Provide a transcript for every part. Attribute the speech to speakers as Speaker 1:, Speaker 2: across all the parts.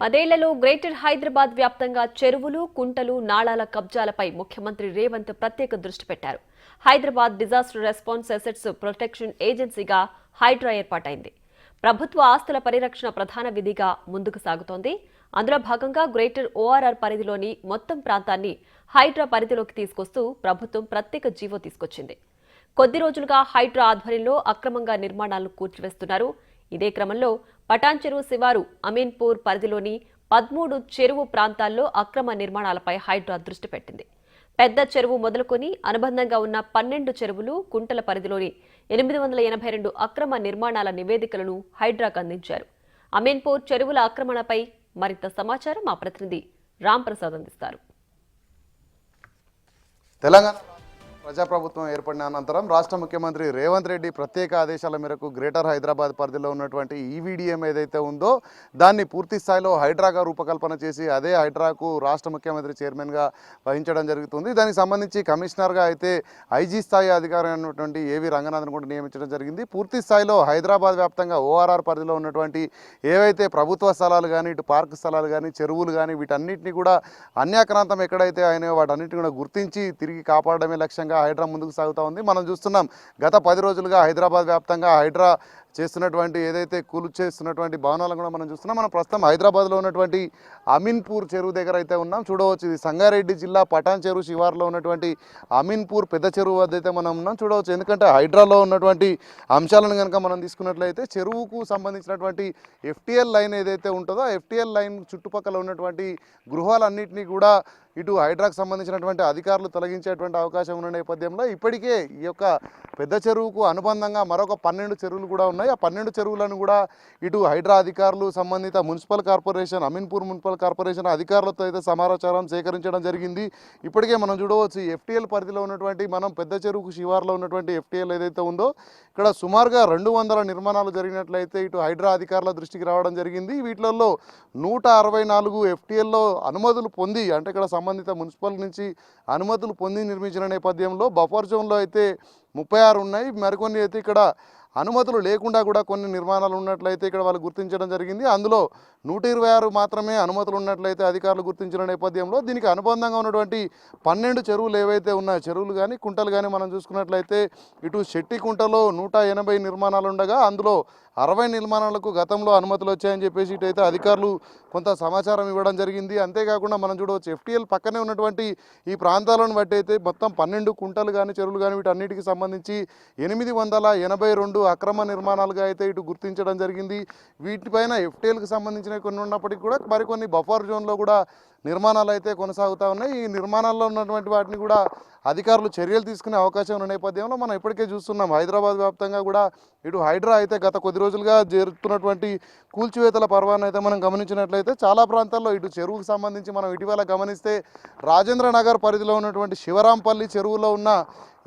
Speaker 1: పదేళ్లలో గ్రేటర్ హైదరాబాద్ వ్యాప్తంగా చెరువులు, కుంటలు, నాళాల కబ్జాలపై ముఖ్యమంత్రి రేవంత్ ప్రత్యేక దృష్టి పెట్టారు. Hyderabad disaster response assets protection ఏజెన్సీగా హైడ్రా ఏర్పాటైంది. ప్రభుత్వ ఆస్తుల పరిరక్షణ ప్రధాన విధిగా ముందుకు సాగుతోంది. అందులో భాగంగా గ్రేటర్ ఓఆర్ఆర్ పరిధిలోని మొత్తం ప్రాంతాన్ని హైడ్రా పరిధిలోకి తీసుకొస్తూ ప్రభుత్వం ప్రత్యేక జీవో తీసుకొచ్చింది. కొద్ది రోజులుగా హైడ్రా ఆధ్వర్యంలో అక్రమంగా నిర్మాణాలను కూల్చివేస్తున్నారు. ఇదే క్రమంలో పటాన్ చెరువు శివారు అమీన్పూర్ పరిధిలోని 13 చెరువు ప్రాంతాల్లో అక్రమ నిర్మాణాలపై హైడ్రా దృష్టి పెట్టింది. పెద్ద చెరువు మొదలుకొని అనుబంధంగా ఉన్న 12 చెరువులు, కుంటల పరిధిలోని 882 అక్రమ నిర్మాణాల నివేదికలను హైడ్రాకు అందించారు. అమీన్పూర్ చెరువుల ఆక్రమణపై మరింత సమాచారం మా ప్రతినిధి రామ్ ప్రసాద్ అందిస్తారు.
Speaker 2: తెలంగాణ ప్రజాప్రభుత్వం ఏర్పడిన అనంతరం రాష్ట్ర ముఖ్యమంత్రి రేవంత్ రెడ్డి ప్రత్యేక ఆదేశాల మేరకు గ్రేటర్ హైదరాబాద్ పరిధిలో ఉన్నటువంటి ఈవీడీఎం ఏదైతే ఉందో దాన్ని పూర్తి స్థాయిలో హైడ్రాగా రూపకల్పన చేసి అదే హైడ్రాకు రాష్ట్ర ముఖ్యమంత్రి చైర్మన్గా వహించడం జరుగుతుంది. దానికి సంబంధించి కమిషనర్గా అయితే ఐజీ స్థాయి అధికారి అయినటువంటి ఏవి రంగనాథన్ కూడా నియమించడం జరిగింది. పూర్తి స్థాయిలో హైదరాబాద్ వ్యాప్తంగా ఓఆర్ఆర్ పరిధిలో ఉన్నటువంటి ఏవైతే ప్రభుత్వ స్థలాలు కానీ, ఇటు పార్క్ స్థలాలు కానీ, చెరువులు కానీ వీటన్నిటిని కూడా అన్యాక్రాంతం ఎక్కడైతే అయినాయో వాటన్నిటిని కూడా గుర్తించి తిరిగి కాపాడడమే లక్ష్యంగా హైడ్రా ముందుకు సాగుతూ ఉంది. మనం చూస్తున్నాం గత 10 రోజులుగా హైదరాబాద్ వ్యాప్తంగా హైడ్రా చేస్తున్నటువంటి ఏదైతే చేస్తున్నటువంటి భవనాలను కూడా మనం చూస్తున్నాం. మనం ప్రస్తుతం హైదరాబాద్లో ఉన్నటువంటి అమీన్పూర్ చెరువు దగ్గర అయితే ఉన్నాం. చూడవచ్చు, ఇది సంగారెడ్డి జిల్లా పటాన్ చెరువు శివార్లో ఉన్నటువంటి అమీన్పూర్ పెద్ద చెరువు వద్ద అయితే మనం ఉన్నాం. చూడవచ్చు, ఎందుకంటే హైడ్రాలో ఉన్నటువంటి అంశాలను కనుక మనం తీసుకున్నట్లయితే చెరువుకు సంబంధించినటువంటి ఎఫ్టీఎల్ లైన్ ఏదైతే ఉంటుందో ఆ ఎఫ్టీఎల్ లైన్ చుట్టుపక్కల ఉన్నటువంటి గృహాలన్నింటినీ కూడా ఇటు హైడ్రాకు సంబంధించినటువంటి అధికారులు తొలగించేటువంటి అవకాశం ఉన్న నేపథ్యంలో ఇప్పటికే ఈ యొక్క పెద్ద చెరువుకు అనుబంధంగా మరొక 12 చెరువులు కూడా ఉన్నాయి. ఆ 12 చెరువులను కూడా ఇటు హైడ్రా అధికారులు, సంబంధిత municipal corporation, Ameenpur municipal corporation అధికారులతో అయితే సమాచారం సేకరించడం జరిగింది. ఇప్పటికే మనం చూడవచ్చు, ఎఫ్టీఎల్ పరిధిలో ఉన్నటువంటి మనం పెద్ద చెరువుకు శివార్లో ఉన్నటువంటి ఎఫ్టీఎల్ ఏదైతే ఉందో ఇక్కడ సుమారుగా 200 నిర్మాణాలు జరిగినట్లయితే ఇటు హైడ్రా అధికారుల దృష్టికి రావడం జరిగింది. వీటిలలో 164 ఎఫ్టీఎల్లో అనుమతులు పొంది, అంటే ఇక్కడ సంబంధిత మున్సిపల్ నుంచి అనుమతులు పొంది నిర్మించిన నేపథ్యంలో బఫర్ జోన్లో అయితే 36 ఉన్నాయి. మరికొన్ని అయితే ఇక్కడ అనుమతులు లేకుండా కూడా కొన్ని నిర్మాణాలు ఉన్నట్లయితే ఇక్కడ వాళ్ళు గుర్తించడం జరిగింది. అందులో 126 మాత్రమే అనుమతులు ఉన్నట్లయితే అధికారులు గుర్తించిన నేపథ్యంలో దీనికి అనుబంధంగా ఉన్నటువంటి 12 చెరువులు ఏవైతే ఉన్నాయో, చెరువులు కానీ కుంటలు కానీ మనం చూసుకున్నట్లయితే ఇటు శెట్టి కుంటలో 180 నిర్మాణాలు ఉండగా అందులో 60 నిర్మాణాలకు గతంలో అనుమతులు వచ్చాయని చెప్పేసి ఇటైతే అధికారులు కొంత సమాచారం ఇవ్వడం జరిగింది. అంతేకాకుండా మనం చూడవచ్చు, ఎఫ్టీఎల్ పక్కనే ఉన్నటువంటి ఈ ప్రాంతాలను బట్టి అయితే మొత్తం 12 కుంటలు కానీ, చెరువులు కానీ వీటన్నిటికి సంబంధించి 882 అక్రమ నిర్మాణాలుగా అయితే ఇటు గుర్తించడం జరిగింది. వీటిపైన ఎఫ్టీఎల్కి సంబంధించిన కొన్ని ఉన్నప్పటికీ కూడా మరికొన్ని బఫర్ జోన్లో కూడా నిర్మాణాలు అయితే కొనసాగుతూ ఉన్నాయి. ఈ నిర్మాణాల్లో ఉన్నటువంటి వాటిని కూడా అధికారులు చర్యలు తీసుకునే అవకాశం ఉన్న నేపథ్యంలో మనం ఇప్పటికే చూస్తున్నాం హైదరాబాద్ వ్యాప్తంగా కూడా ఇటు హైడ్రా అయితే గత కొద్ది రోజులుగా జరుగుతున్నటువంటి కూల్చివేతల పర్వాన్ని అయితే మనం గమనించినట్లయితే చాలా ప్రాంతాల్లో ఇటు చెరువుకు సంబంధించి మనం ఇటీవల గమనిస్తే రాజేంద్ర నగర్ పరిధిలో ఉన్నటువంటి శివరాంపల్లి చెరువులో ఉన్న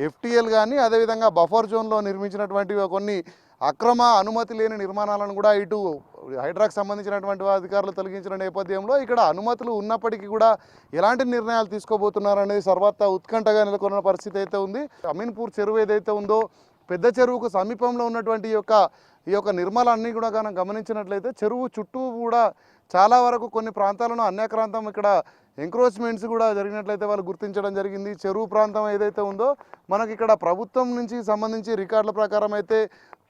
Speaker 2: ఎఫ్టీఎల్ కానీ, అదేవిధంగా బఫర్ జోన్లో నిర్మించినటువంటి కొన్ని అక్రమ అనుమతి లేని నిర్మాణాలను కూడా ఇటు హైడ్రాకు సంబంధించినటువంటి అధికారులు తొలగించిన నేపథ్యంలో ఇక్కడ అనుమతులు ఉన్నప్పటికీ కూడా ఎలాంటి నిర్ణయాలు తీసుకోబోతున్నారు అనేది సర్వత్రా ఉత్కంఠగా నెలకొన్న పరిస్థితి అయితే ఉంది. అమీన్పూర్ చెరువు ఏదైతే ఉందో పెద్ద చెరువుకు సమీపంలో ఉన్నటువంటి ఈ యొక్క నిర్మాణాలన్నీ కూడా మనం గమనించినట్లయితే చెరువు చుట్టూ కూడా చాలా వరకు కొన్ని ప్రాంతాలను అన్యాక్రాంతం ఇక్కడ ఎంక్రోచ్మెంట్స్ కూడా జరిగినట్లయితే వాళ్ళు గుర్తించడం జరిగింది. చెరువు ప్రాంతం ఏదైతే ఉందో మనకి ఇక్కడ ప్రభుత్వం నుంచి సంబంధించి రికార్డుల ప్రకారం అయితే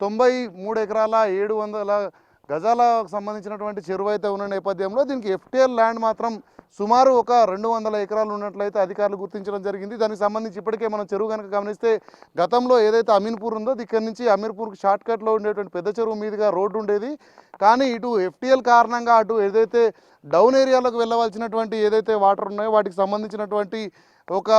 Speaker 2: 93 ఎకరాల 700 గజాలకు సంబంధించినటువంటి చెరువు అయితే ఉన్న నేపథ్యంలో దీనికి ఎఫ్టీఎల్ ల్యాండ్ మాత్రం సుమారు ఒక 200 ఎకరాలు ఉన్నట్లయితే అధికారులు గుర్తించడం జరిగింది. దానికి సంబంధించి ఇప్పటికే మనం చెరువు కనుక గమనిస్తే గతంలో ఏదైతే అమీన్పూర్ ఉందో ఇక్కడ నుంచి అమీర్పూర్కి షార్ట్ కట్లో ఉండేటువంటి పెద్ద చెరువు మీదుగా రోడ్డు ఉండేది. కానీ ఇటు ఎఫ్టీఎల్ కారణంగా అటు ఏదైతే డౌన్ ఏరియాలోకి వెళ్ళవలసినటువంటి ఏదైతే వాటర్ ఉన్నాయో వాటికి సంబంధించినటువంటి ఒక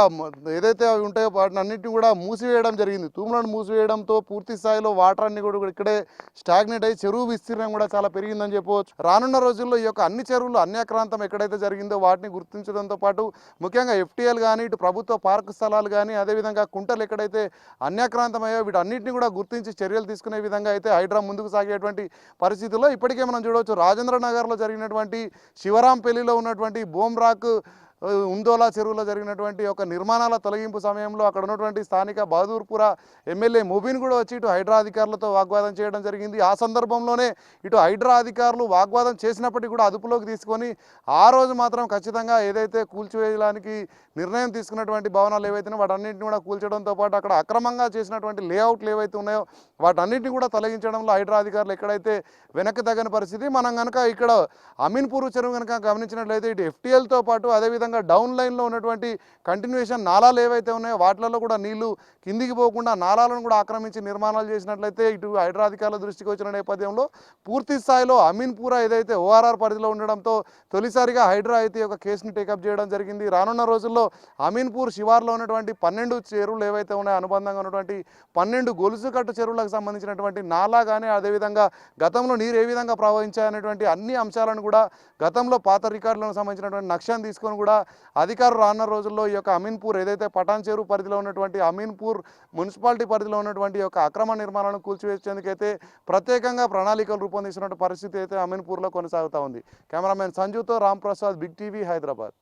Speaker 2: ఏదైతే అవి ఉంటాయో వాటిని అన్నింటినీ కూడా మూసివేయడం జరిగింది. తూములను మూసివేయడంతో పూర్తి స్థాయిలో వాటర్ అన్ని కూడా ఇక్కడే స్టాగ్నేట్ అయ్యి చెరువు విస్తీర్ణం కూడా చాలా పెరిగిందని చెప్పవచ్చు. రానున్న రోజుల్లో ఈ యొక్క అన్ని చెరువులు అన్యాక్రాంతం ఎక్కడైతే జరిగిందో వాటిని గుర్తించడంతో పాటు ముఖ్యంగా ఎఫ్టీఎల్ కానీ, ఇటు ప్రభుత్వ పార్క్ స్థలాలు కానీ, అదేవిధంగా కుంటలు ఎక్కడైతే అన్యాక్రాంతమయ్యో వీటన్నిటిని కూడా గుర్తించి చర్యలు తీసుకునే విధంగా అయితే హైడ్రా ముందుకు సాగేటువంటి పరిస్థితుల్లో ఇప్పటికే మనం చూడవచ్చు, రాజేంద్ర నగర్లో జరిగినటువంటి శివరాంపల్లిలో ఉన్నటువంటి బోమ్రాక్ ఉందోలా చెరువులో జరిగినటువంటి ఒక నిర్మాణాల తొలగింపు సమయంలో అక్కడ ఉన్నటువంటి స్థానిక బహదూర్పుర ఎమ్మెల్యే ముబీన్ కూడా వచ్చి ఇటు హైడ్రా అధికారులతో వాగ్వాదం చేయడం జరిగింది. ఆ సందర్భంలోనే ఇటు హైడ్రా అధికారులు వాగ్వాదం చేసినప్పటికీ కూడా అదుపులోకి తీసుకొని ఆ రోజు మాత్రం ఖచ్చితంగా ఏదైతే కూల్చివేయడానికి నిర్ణయం తీసుకున్నటువంటి భవనాలు ఏవైతే వాటన్నింటిని కూడా కూల్చడంతో పాటు అక్కడ అక్రమంగా చేసినటువంటి లేఅవుట్లు ఏవైతే ఉన్నాయో వాటన్నింటిని కూడా తొలగించడంలో హైడ్రా అధికారులు ఎక్కడైతే వెనక్కి తగ్గని పరిస్థితి. మనం కనుక ఇక్కడ అమీన్పూర్ చెరువు కనుక గమనించినట్లయితే ఇటు ఎఫ్టీఎల్తో పాటు అదేవిధంగా డౌన్ లైన్లో ఉన్నటువంటి కంటిన్యూషన్ నాలాలు ఏవైతే ఉన్నాయో వాటిలలో కూడా నీళ్లు కిందికి పోకుండా నాలాలను కూడా ఆక్రమించి నిర్మాణాలు చేసినట్లయితే ఇటు హైడ్రా అధికారుల దృష్టికి వచ్చిన నేపథ్యంలో పూర్తి స్థాయిలో అమీన్పూర ఏదైతే ఓఆర్ఆర్ పరిధిలో ఉండడంతో తొలిసారిగా హైడ్రా అయితే ఒక కేసుని టేకప్ చేయడం జరిగింది. రానున్న రోజుల్లో అమీన్పూర్ శివార్లో ఉన్నటువంటి 12 చెరువులు ఏవైతే ఉన్నాయో అనుబంధంగా ఉన్నటువంటి 12 గొలుసు కట్టు చెరువులకు సంబంధించినటువంటి నాలా కానీ అదేవిధంగా గతంలో నీరు ఏ విధంగా ప్రవహించాయనేటువంటి అన్ని అంశాలను కూడా గతంలో పాత రికార్డులకు సంబంధించినటువంటి నక్షను తీసుకొని కూడా అధికారులు రానున్న రోజుల్లో ఈ యొక్క అమీన్పూర్ ఏదైతే పటాన్ చెరువు పరిధిలో ఉన్నటువంటి అమీన్పూర్ మున్సిపాలిటీ పరిధిలో ఉన్నటువంటి యొక్క అక్రమ నిర్మాణాలను కూల్చివేసేందుకైతే ప్రత్యేకంగా ప్రణాళికలు రూపొందిస్తున్న పరిస్థితి అయితే అమీన్పూర్లో కొనసాగుతూ ఉంది. కెమెరామెన్ సంజుతో రామ్ ప్రసాద్, బిగ్ టీవీ, హైదరాబాద్.